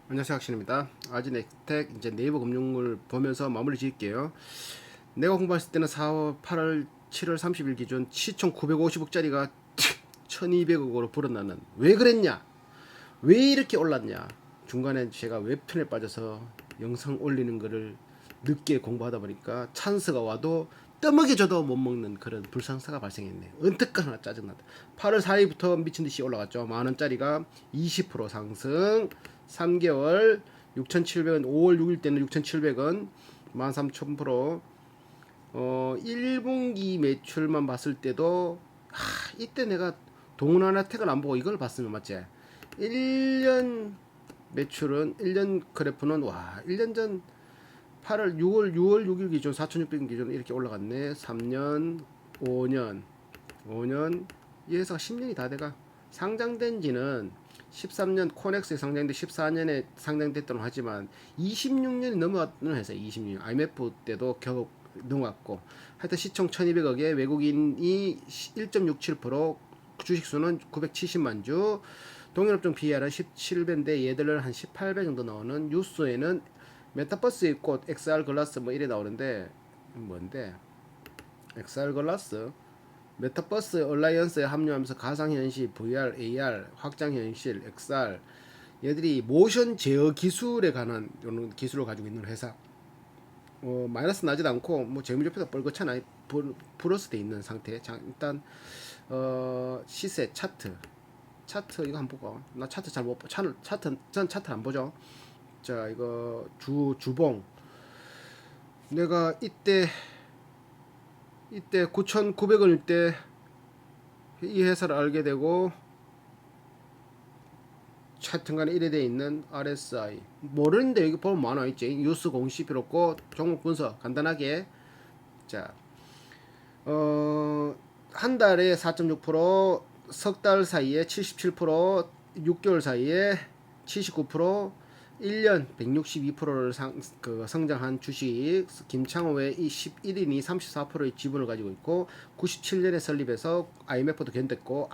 안녕하세요, 학신입니다. 아진엑스텍 이제 네이버 금융을 보면서 마무리 지을게요. 내가 공부했을 때는 4월, 8월, 7월 30일 기준 시총 950억짜리가 1200억으로 불어나는, 왜 그랬냐? 왜 이렇게 올랐냐? 중간에 제가 웹툰에 빠져서 영상 올리는 거를 늦게 공부하다 보니까 찬스가 와도 떠먹여줘도 못 먹는 그런 불상사가 발생했네. 언뜻가나 짜증난다. 8월 4일부터 미친듯이 올라갔죠. 만원짜리가 20% 상승, 3개월 6,700원, 5월 6일 때는 6,700원, 13,000%. 1분기 매출만 봤을 때도 이때 내가 동원하나택을 안 보고 이걸 봤으면 맞지? 1년 매출은 1년 그래프는 1년 전 8월 6월 6일 기준 4,600원 기준 이렇게 올라갔네. 3년, 5년 이 회사가 10년이 다 돼가. 상장된 지는 13년 코넥스에 상장돼 14년에 상장됐다고 하지만 26년이 넘어갔는 회사. 26년 IMF 때도 겨우 넘어갔고, 하여튼 시총 1200억에 외국인이 1.67%, 주식수는 970만 주, 동일업종 PER은 17배인데 얘들은 한 18배 정도 나오는. 뉴스에는 메타버스 있고 XR 글라스 뭐 이래 나오는데, 뭔데 XR 글라스 메타버스 얼라이언스에 합류하면서 가상현실, VR, AR, 확장현실, XR, 얘들이 모션 제어 기술에 관한 이런 기술을 가지고 있는 회사. 마이너스 나지도 않고 뭐 재무제표가 뻘겋잖아. 플러스 돼 있는 상태. 자, 일단 시세 차트 이거 한번 보고. 나 차트 잘 못 보. 전 차트 안 보죠. 자, 이거 주봉. 내가 이때 9,900원일 때 이 회사를 알게 되고, 차트간에 이래 돼 있는 RSI 모르는데 여기 보면 많아 있지. 뉴스 공시 필요 없고 종목 분석 간단하게. 자, 한 달에 4.6%, 석 달 사이에 77%, 6개월 사이에 79%, 1년 162%를 성장한 주식. 김창호 외 11인이 34%의 지분을 가지고 있고, 97년에 설립해서 IMF도 견뎠고,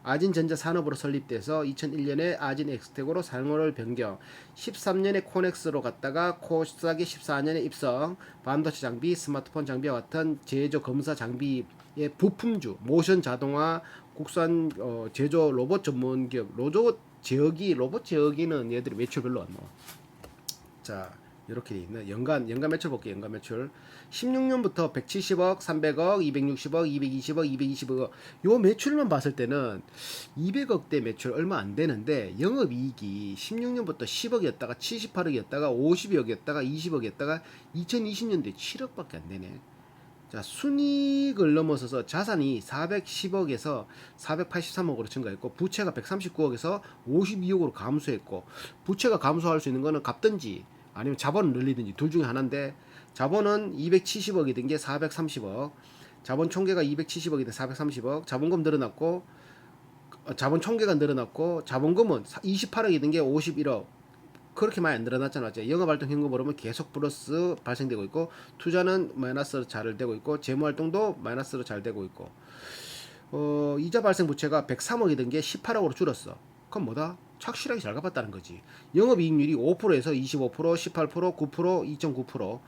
아진전자산업으로 설립돼서 2001년에 아진엑스텍으로 상호를 변경, 13년에 코넥스로 갔다가 코스닥에 14년에 입성. 반도체 장비, 스마트폰 장비와 같은 제조 검사 장비의 부품주, 모션 자동화, 국산 제조 로봇 전문 기업. 로봇 제어기는 얘들이 매출 별로 안 나와. 자, 이렇게 돼 있는 연간 매출 볼게요. 연간 매출 16년부터 170억, 300억, 260억, 220억, 220억. 요 매출만 봤을 때는 200억대 매출 얼마 안 되는데, 영업이익이 16년부터 10억이었다가 78억이었다가 50억이었다가 20억이었다가 2020년도에 7억밖에 안 되네. 자, 순이익을 넘어서서 자산이 410억에서 483억으로 증가했고, 부채가 139억에서 52억으로 감소했고, 부채가 감소할 수 있는 거는 갚든지 아니면 자본을 늘리든지 둘 중에 하나인데, 자본은 270억이 된 게 430억, 자본 총계가 270억이 된 430억, 자본금 늘어났고, 자본 총계가 늘어났고, 자본금은 28억이 된 게 51억. 그렇게 많이 안 늘어났잖아. 영업활동 현금으로는 계속 플러스 발생되고 있고, 투자는 마이너스로 잘 되고 있고, 재무활동도 마이너스로 잘 되고 있고, 이자 발생 부채가 103억이 된 게 18억으로 줄었어. 그럼 뭐다? 착실하게 잘 갚았다는 거지. 영업이익률이 5%에서 25%, 18%, 9%, 2.9%.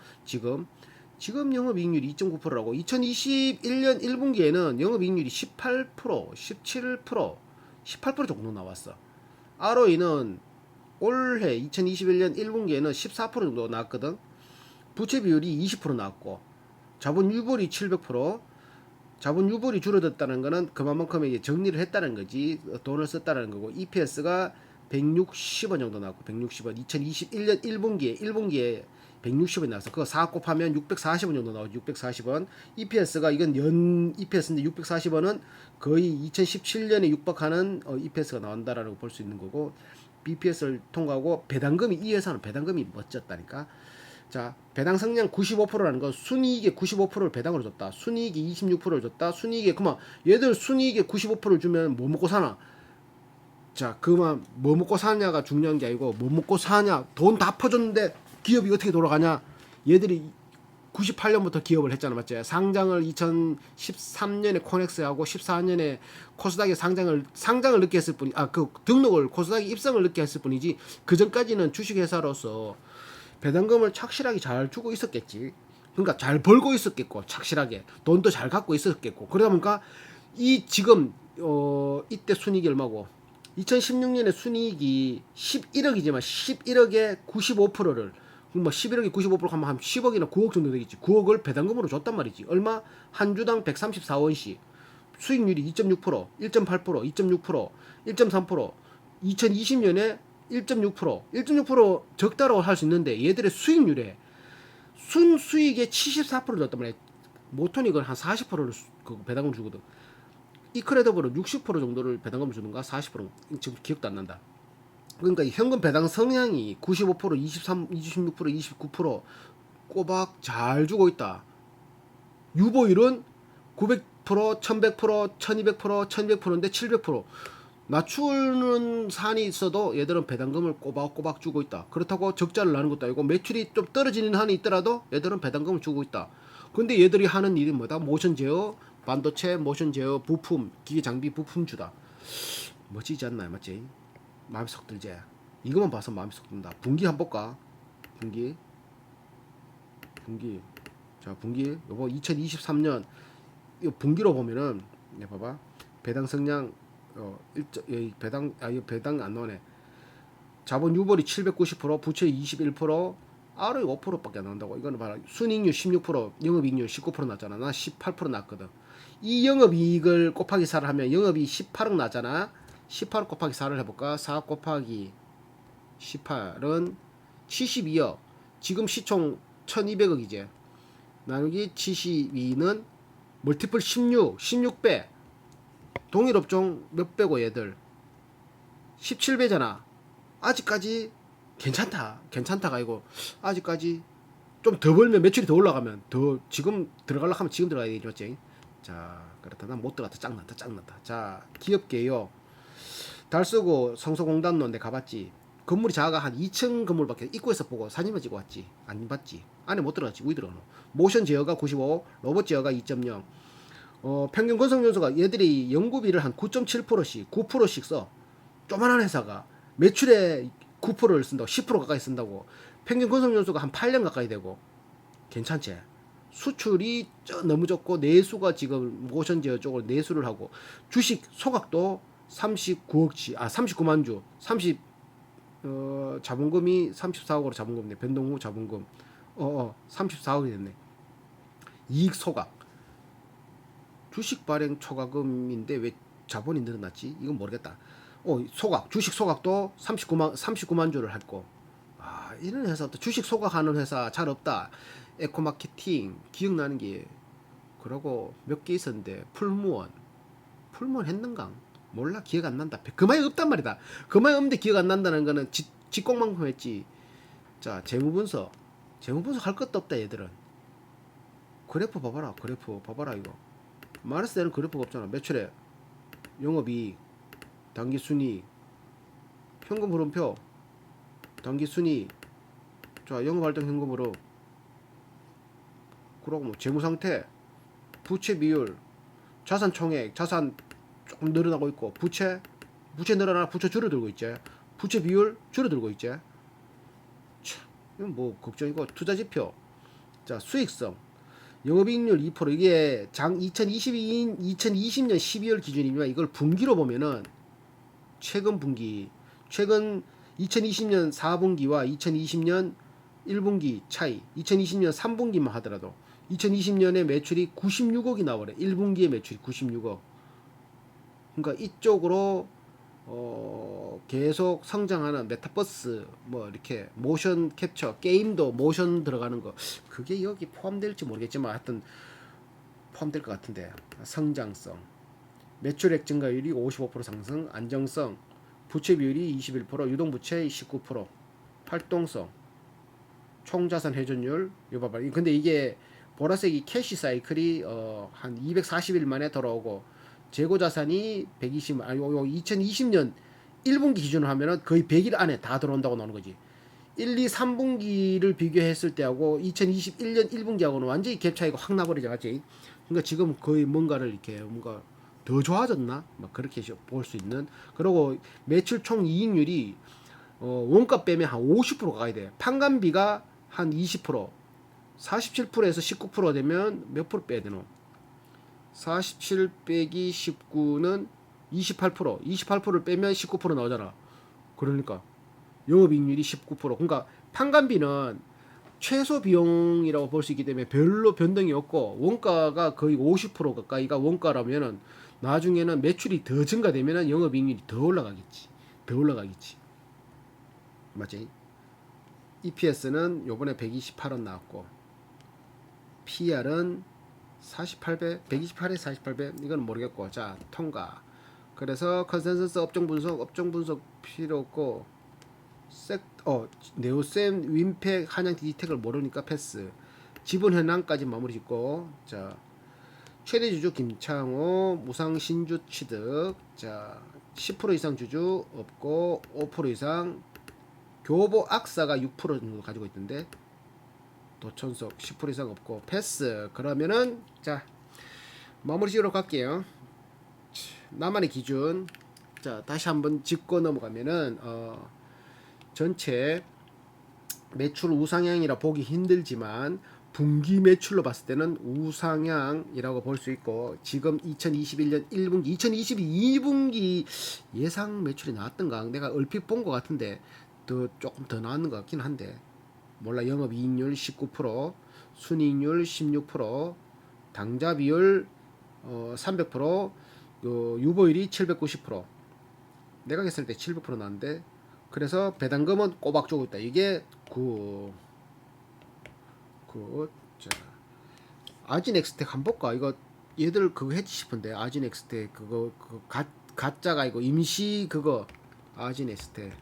지금 영업이익률이 2.9%라고. 2021년 1분기에는 영업이익률이 18%, 17%, 18% 정도 나왔어. ROE는 올해 2021년 1분기에는 14% 정도 나왔거든. 부채 비율이 20% 나왔고, 자본 유불이 700%. 자본 유불이 줄어들었다는 거는 그만큼 이제 정리를 했다는 거지. 돈을 썼다는 거고, EPS가 160원 정도 나왔고, 160원. 2021년 1분기에 160원 나왔어. 그거 4 곱하면 640원 정도 나오죠. 640원. EPS가 이건 연 EPS인데, 640원은 거의 2017년에 육박하는 EPS가 나온다라고 볼 수 있는 거고, BPS를 통과하고, 배당금이, 이 회사는 배당금이 멋졌다니까. 자, 배당 성량 95%라는 건 순이익의 95%를 배당으로 줬다. 순이익이 26%를 줬다. 순이익에, 그만, 얘들 순이익의 95%를 주면 뭐 먹고 사나? 자, 그만, 뭐 먹고 사냐가 중요한 게 아니고, 뭐 먹고 사냐? 돈 다 퍼줬는데 기업이 어떻게 돌아가냐? 얘들이 98년부터 기업을 했잖아, 맞지? 상장을 2013년에 코넥스하고 14년에 코스닥에 상장을 늦게 했을 뿐이, 그 등록을 코스닥에 입성을 늦게 했을 뿐이지, 그 전까지는 주식회사로서 배당금을 착실하게 잘 주고 있었겠지. 그러니까 잘 벌고 있었겠고, 착실하게 돈도 잘 갖고 있었겠고. 그러다 보니까 이 지금 이때 순이익이 얼마고? 2016년에 순이익이 11억이지만 11억의 95%를, 뭐 11억에 95% 하면 한 10억이나 9억 정도 되겠지. 9억을 배당금으로 줬단 말이지. 얼마? 한 주당 134원씩. 수익률이 2.6%, 1.8%, 2.6%, 1.3%, 2020년에 1.6%, 1.6% 적다라고 할 수 있는데 얘들의 수익률에 순수익의 74%를 줬단 말이야. 모토닉은 한 40%를 배당금 주거든. 이크레더블은 60% 정도를 배당금을 주는가? 40%? 지금 기억도 안 난다. 그러니까 현금 배당 성향이 95%, 23, 26%, 29% 꼬박 잘 주고 있다. 유보율은 900%, 1100%, 1200%, 1200%인데 700%. 낮추는 산이 있어도 얘들은 배당금을 꼬박꼬박 주고 있다. 그렇다고 적자를 나는 것도 아니고 매출이 좀 떨어지는 한이 있더라도 얘들은 배당금을 주고 있다. 근데 얘들이 하는 일이 뭐다? 모션 제어, 반도체, 모션 제어, 부품, 기계 장비 부품 주다. 멋지지 않나요? 맞지? 마음이 쏙 들지? 이것만 봐서 마음이 쏙 든다. 분기 한번 볼까? 분기. 자, 분기. 요거 2023년 이 분기로 보면은, 봐봐. 배당 성량 배당 안 나오네. 자본 유보리 790%, 부채 21%, ROE 5%밖에 안 나온다고. 이거는 봐라. 순이익률 16%, 영업이익률 19% 났잖아. 나 18% 났거든. 이 영업이익을 곱하기 4를 하면 영업이 18억 나잖아. 18억 곱하기 4를 해볼까? 4 곱하기 18은 72억. 지금 시총 1200억이지. 나누기 72는 멀티플 16배. 동일업종 몇 배고 얘들 17배잖아. 아직까지 괜찮다가 아니고 아직까지 좀 더 벌면 매출이 더 올라가면 더 지금 들어가려고 하면 지금 들어가야 되겠지, 맞지? 자, 그렇다. 난 못 들어갔다. 짱난다. 자, 기업계요. 달서구 성소공단로 내 가봤지. 건물이 작아가 한 2층 건물밖에 입구에서 보고 사진만 찍어 왔지. 안 봤지. 안에 못 들어갔지. 왜 들어가노? 모션 제어가 95, 로봇 제어가 2.0. 평균 건설 연수가 얘들이 연구비를 한 9.7%씩 9%씩 써. 조만한 회사가 매출의 9%를 쓴다고, 10% 가까이 쓴다고. 평균 건설 연수가 한 8년 가까이 되고. 괜찮지? 수출이 너무 적고 내수가 지금 모션 제어 쪽으로 내수를 하고, 주식 소각도 39억치, 39만 주, 자본금이 34억으로 자본금네. 변동 후 자본금 34억이 됐네. 이익 소각, 주식 발행 초과금인데 왜 자본이 늘어났지? 이건 모르겠다. 소각, 주식 소각도 39만 주를 했고. 이런 회사도 주식 소각하는 회사 잘 없다. 에코마케팅 기억나는 게 그러고 몇 개 있었는데 풀무원 했는가? 몰라. 기억 안 난다. 그만이 없단 말이다. 그만이 없는데 기억 안 난다는 거는 직공만큼 했지. 자, 재무분석 할 것도 없다. 얘들은 그래프 봐봐라. 이거 말했을 때는 그래프가 없잖아. 매출액, 영업이익, 당기순이익, 현금 흐름표, 당기순이익. 자, 영업활동 현금으로. 그러고 뭐 재무상태, 부채 비율, 자산 총액, 자산 조금 늘어나고 있고, 부채 늘어나, 부채 줄어들고 있지. 부채 비율 줄어들고 있지. 참, 이건 뭐 걱정이고. 투자지표. 자, 수익성, 영업이익률 2%. 이게 2020년 12월 기준이지만 이걸 분기로 보면은 최근 2020년 4분기와 2020년 1분기 차이, 2020년 3분기만 하더라도 2020년에 매출이 96억이 나오래. 1분기에 매출이 96억. 그러니까 이쪽으로 계속 성장하는 메타버스, 뭐 이렇게 모션 캡처, 게임도 모션 들어가는 거, 그게 여기 포함될지 모르겠지만 하여튼 포함될 것 같은데. 성장성, 매출액 증가율이 55% 상승, 안정성, 부채 비율이 21%, 유동부채 19%, 활동성, 총자산 회전율. 이거 봐봐. 근데 이게 보라색이 캐시 사이클이 한 240일 만에 돌아오고, 재고 자산이 120만, 2020년 1분기 기준으로 하면은 거의 100일 안에 다 들어온다고 나오는 거지. 1, 2, 3분기를 비교했을 때하고 2021년 1분기하고는 완전히 갭 차이가 확 나버리죠, 맞지? 그러니까 지금 거의 뭔가를 이렇게 뭔가 더 좋아졌나? 막 그렇게 볼 수 있는. 그리고 매출 총 이익률이 원가 빼면 한 50% 가야 돼. 판관비가 한 20%, 47%에서 19% 되면 몇 프로 빼야 되노? 47 빼기 19는 28%, 28%를 빼면 19% 나오잖아. 그러니까 영업이익률이 19%. 그러니까 판관비는 최소 비용이라고 볼 수 있기 때문에 별로 변동이 없고 원가가 거의 50% 가까이가 원가라면은 나중에는 매출이 더 증가되면은 영업이익률이 더 올라가겠지. 더 올라가겠지. 맞지? EPS는 요번에 128원 나왔고 PR은 48배, 128에 48배 이건 모르겠고 자 통과. 그래서 컨센서스 업종 분석 필요 없고 네오셈, 윈팩, 한양 디지텍을 모르니까 패스. 지분 현황까지 마무리 짓고 자 최대 주주 김창호, 무상 신주 취득. 자 10% 이상 주주 없고 5% 이상 교보 악사가 6% 정도 가지고 있던데 도천석 10% 이상 없고 패스. 그러면은 자 마무리 지으러 갈게요. 나만의 기준. 자 다시 한번 짚고 넘어가면은 전체 매출 우상향이라 보기 힘들지만 분기 매출로 봤을 때는 우상향이라고 볼 수 있고 지금 2021년 1분기, 2022 2분기 예상 매출이 나왔던가 내가 얼핏 본 것 같은데 조금 더 나왔는 것 같긴 한데 몰라. 영업이익률 19%, 순이익률 16%, 당좌 비율 300%, 유보율이 790%. 내가 했을 때 700% 나왔는데 그래서 배당금은 꼬박 주고 있다. 이게 자, 아진엑스텍 한번 볼까? 이거 얘들 그거 했지 싶은데 아진엑스텍 그거 가짜가 이거 임시 그거 아진엑스텍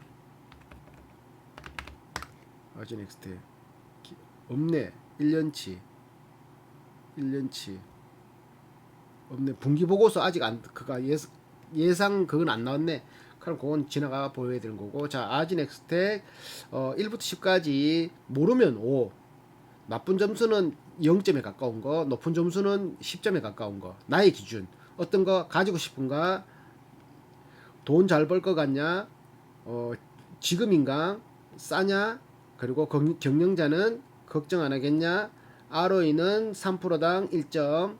없네. 1년치 없네. 분기 보고서 아직 안 그가 예상 그건 안 나왔네. 그럼 그건 지나가 보여야 되는 거고. 자 아진엑스텍 1부터 10까지 모르면 5, 나쁜 점수는 0점에 가까운 거, 높은 점수는 10점에 가까운 거. 나의 기준. 어떤 거 가지고 싶은가? 돈 잘 벌 것 같냐? 지금인가? 싸냐? 그리고 경영자는 걱정 안 하겠냐? ROE는 3%당 1점,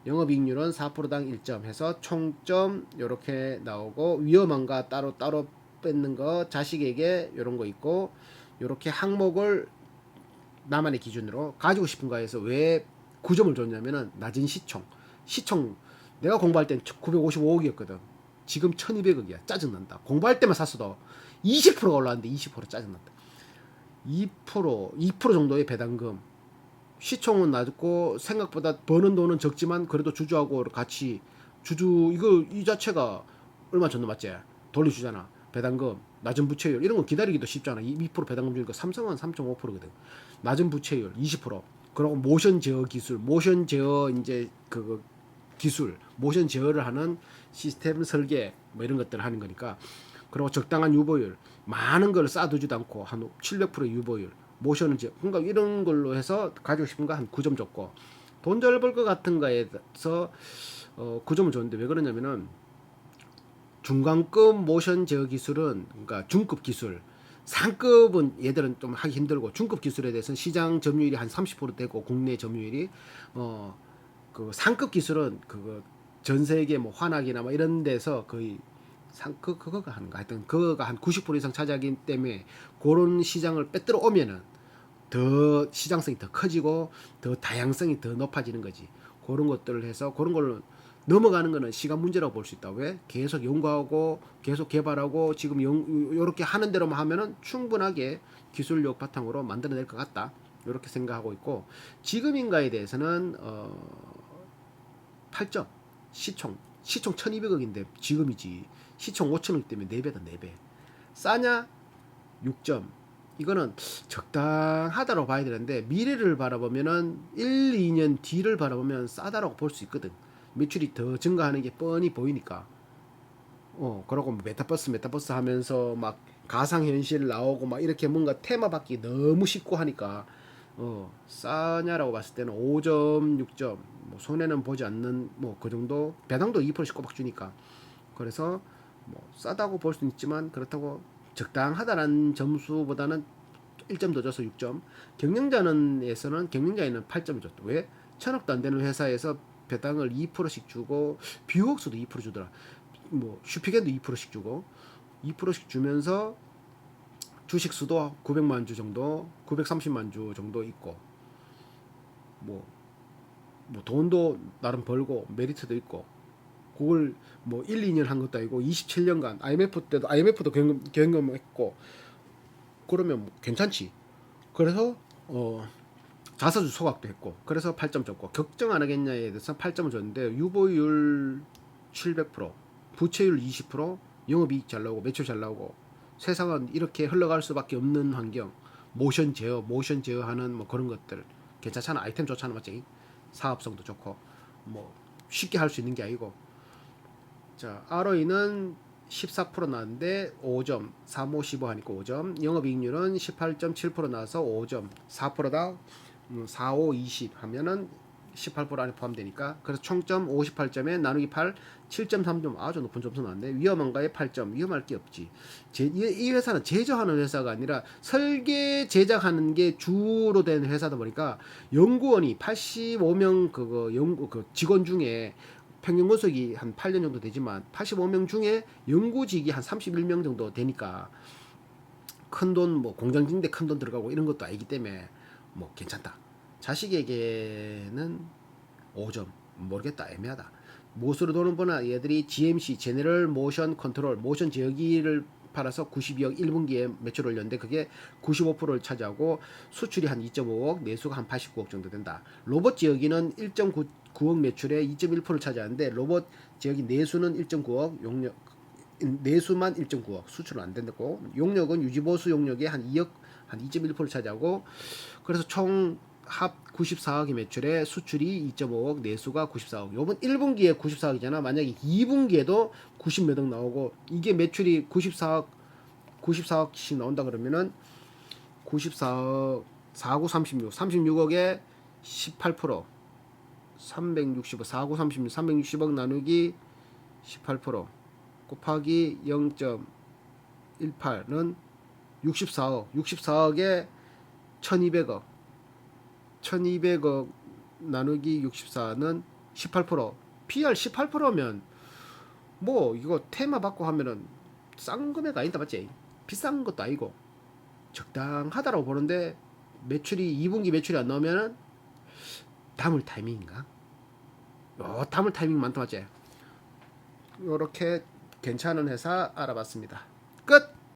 영업이익률은 4%당 1점 해서 총점 이렇게 나오고 위험한가 따로 뺏는 거 자식에게 이런 거 있고 이렇게 항목을 나만의 기준으로 가지고 싶은가 해서 왜 9점을 줬냐면은 낮은 시총 내가 공부할 땐 955억이었거든. 지금 1200억이야. 짜증난다. 공부할 때만 샀어도 20%가 올랐는데 20% 짜증난다. 2% 정도의 배당금. 시총은 낮고 생각보다 버는 돈은 적지만 그래도 주주하고 같이 이 자체가 얼마 줬노 맞지? 돌려주잖아. 배당금, 낮은 부채율 이런 거 기다리기도 쉽잖아. 2% 배당금 주니까 삼성은 3.5%거든. 낮은 부채율 20%. 그리고 모션 제어 기술, 모션 제어 이제 그 기술, 모션 제어를 하는 시스템 설계 뭐 이런 것들을 하는 거니까. 그리고 적당한 유보율, 많은 걸 쌓아두지도 않고 한 700% 유보율, 모션은 그러니까 이런 걸로 해서 가지고 싶은 거 한 9점 줬고 돈 잘 벌 것 같은 거에서 9점을 줬는데 왜 그러냐면은 중간급 모션 제어 기술은 그러니까 중급 기술, 상급은 얘들은 좀 하기 힘들고 중급 기술에 대해서는 시장 점유율이 한 30% 되고 국내 점유율이 그 상급 기술은 그거 전 세계 뭐 환학이나 뭐 이런 데서 거의 그거가 하는가 하여튼 그거가 한 90% 이상 차지하기 때문에 그런 시장을 빼들어 오면은 더 시장성이 더 커지고 더 다양성이 더 높아지는 거지. 그런 것들을 해서 그런 걸 넘어가는 거는 시간 문제라고 볼 수 있다. 왜? 계속 연구하고 계속 개발하고 지금 요렇게 하는 대로만 하면은 충분하게 기술력 바탕으로 만들어낼 것 같다. 이렇게 생각하고 있고 지금인가에 대해서는 8점. 시총 1200억인데 지금이지. 시총 5천억 때문에 4배다 4배. 싸냐? 6점. 이거는 적당하다고 봐야 되는데 미래를 바라보면은 1, 2년 뒤를 바라보면 싸다라고 볼 수 있거든. 매출이 더 증가하는 게 뻔히 보이니까. 그러고 뭐 메타버스 하면서 막 가상현실 나오고 막 이렇게 뭔가 테마 받기 너무 쉽고 하니까 싸냐라고 봤을 때는 5점, 6점, 뭐 손해는 보지 않는 뭐 그 정도. 배당도 2%씩 꼬박 주니까. 그래서 뭐 싸다고 볼 수는 있지만 그렇다고 적당하다는 점수보다는 1점 더 줘서 6점. 경영자에는 8점을 줬다. 왜? 1,000억도 안 되는 회사에서 배당을 2%씩 주고 뷰옥스도 2% 주더라. 뭐 슈피겐도 2%씩 주고 2%씩 주면서 주식 수도 900만 주 정도, 930만 주 정도 있고 뭐, 뭐 돈도 나름 벌고 메리트도 있고 그걸 뭐 1, 2년 한 것도 아니고 27년간 IMF도 경험했고 그러면 뭐 괜찮지. 그래서 자사주 소각도 했고 그래서 8점 줬고 걱정 안 하겠냐에 대해서 8점을 줬는데 유보율 700%, 부채율 20%, 영업이익 잘 나오고 매출 잘 나오고 세상은 이렇게 흘러갈 수밖에 없는 환경. 모션 제어하는 뭐 그런 것들 괜찮잖아. 아이템 좋잖아, 맞지? 사업성도 좋고 뭐 쉽게 할 수 있는 게 아니고. 자, ROE는 14% 나왔는데 5점, 3, 5, 15 하니까 5점. 영업이익률은 18.7% 나와서 5점, 4%다. 4, 5, 20 하면은 18% 안에 포함되니까. 그래서 총점 58점에 나누기 8, 7.3점. 아주 높은 점수 나왔는데 위험한가에 8점. 위험할 게 없지. 이 회사는 제조하는 회사가 아니라 설계 제작하는 게 주로 된 회사다 보니까 연구원이 85명 그 직원 중에 평균 근속이 한 8년 정도 되지만 85명 중에 연구직이 한 31명 정도 되니까 큰 돈 뭐 공장 짓는데 큰 돈 들어가고 이런 것도 아니기 때문에 뭐 괜찮다. 자식에게는 5점. 모르겠다. 애매하다. 무엇으로 돈을 버나 얘들이 GMC 제네럴 모션 컨트롤 모션 제어기를 팔아서 92억 1분기에 매출 올렸는데 그게 95%를 차지하고 수출이 한 2.5억 내수가 한 89억 정도 된다. 로봇 제어기는 1.9억 매출에 2.1%를 차지하는데 로봇 제어기 내수는 1.9억 용역 내수만 1.9억 수출은 안 된다고. 용역은 유지보수 용역에 한 2억 한 2.1%를 차지하고 그래서 총 합 94억의 매출에 수출이 2.5억 내수가 94억. 요번 1분기에 94억이잖아. 만약에 2분기에도 90 몇 억 나오고 이게 매출이 94억씩 나온다 그러면은 94억 49 36 36억에 18% 360억 49 36 360억 나누기 18% 곱하기 0.18는 64억에 1200억 1200억 나누기 64는 18% PR 18%면 뭐 이거 테마 받고 하면은 싼 금액 아니다, 맞지? 비싼 것도 아니고 적당하다라고 보는데 매출이 2분기 매출이 안 나오면은 담을 타이밍인가? 담을 타이밍 많다, 맞지? 요렇게 괜찮은 회사 알아봤습니다. 끝!